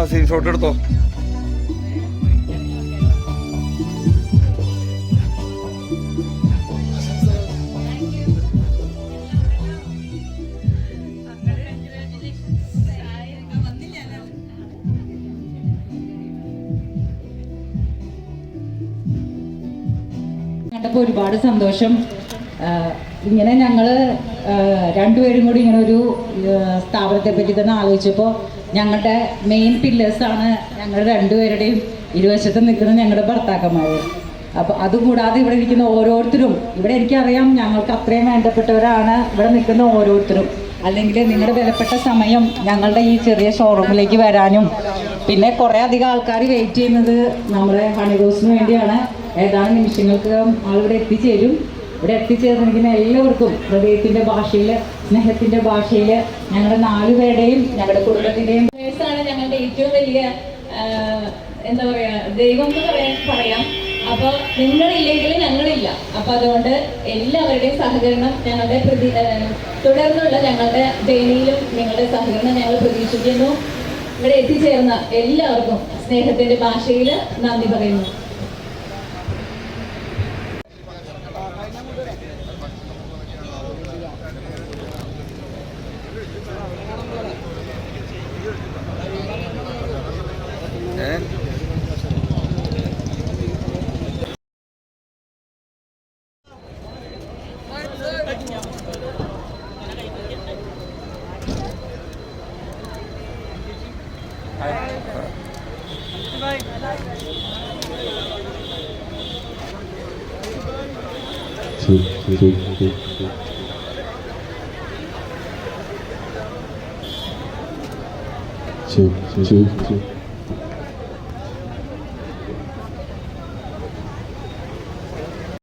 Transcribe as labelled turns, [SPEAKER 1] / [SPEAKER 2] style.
[SPEAKER 1] Screenshot എടുത്തോ.
[SPEAKER 2] കണ്ടപ്പോൾ ഒരുപാട് സന്തോഷം. ഇങ്ങനെ ഞങ്ങൾ രണ്ടുപേരും കൂടി ഇങ്ങനെ ഒരു സ്ഥാപനത്തെ പറ്റി തന്നെ ആലോചിച്ചപ്പോൾ ഞങ്ങളുടെ മെയിൻ പില്ലേഴ്സാണ് ഞങ്ങളുടെ രണ്ടുപേരുടെയും ഇരുവശത്ത് നിൽക്കുന്ന ഞങ്ങളുടെ ഭർത്താക്കന്മാർ. അപ്പോൾ അതുകൂടാതെ ഇവിടെ ഇരിക്കുന്ന ഓരോരുത്തരും, ഇവിടെ എനിക്കറിയാം ഞങ്ങൾക്ക് അത്രയും വേണ്ടപ്പെട്ടവരാണ് ഇവിടെ നിൽക്കുന്ന ഓരോരുത്തരും. അല്ലെങ്കിൽ നിങ്ങളുടെ വിലപ്പെട്ട സമയം ഞങ്ങളുടെ ഈ ചെറിയ ഷോറൂമിലേക്ക് വരാനും, പിന്നെ കുറേ അധികം ആൾക്കാർ വെയിറ്റ് ചെയ്യുന്നത് നമ്മുടെ ഹണി റോസിന് വേണ്ടിയാണ്. ഏതാനും നിമിഷങ്ങൾക്ക് ആളിവിടെ എത്തിച്ചേരും. ഇവിടെ എത്തിച്ചേർന്നിരിക്കുന്ന എല്ലാവർക്കും ഹൃദയത്തിൻ്റെ ഭാഷയിൽ, സ്നേഹത്തിൻ്റെ ഭാഷയിൽ ഞങ്ങളുടെ 4 പേരുടെയും ഞങ്ങളുടെ കുടുംബത്തിൻ്റെയും
[SPEAKER 3] ഞങ്ങളുടെ ഏറ്റവും വലിയ എന്താ പറയുക, ദൈവം എന്ന് പറയാം. അപ്പോൾ നിങ്ങളില്ലെങ്കിൽ ഞങ്ങളില്ല. അപ്പോൾ അതുകൊണ്ട് എല്ലാവരുടെയും സഹകരണം ഞങ്ങളുടെ തുടർന്നുള്ള ഞങ്ങളുടെ ജേണിയിലും നിങ്ങളുടെ സഹകരണം ഞങ്ങൾ പ്രതീക്ഷിക്കുന്നു. ഇവിടെ എത്തിച്ചേർന്ന എല്ലാവർക്കും സ്നേഹത്തിൻ്റെ ഭാഷയിൽ നന്ദി പറയുന്നു.
[SPEAKER 4] Two.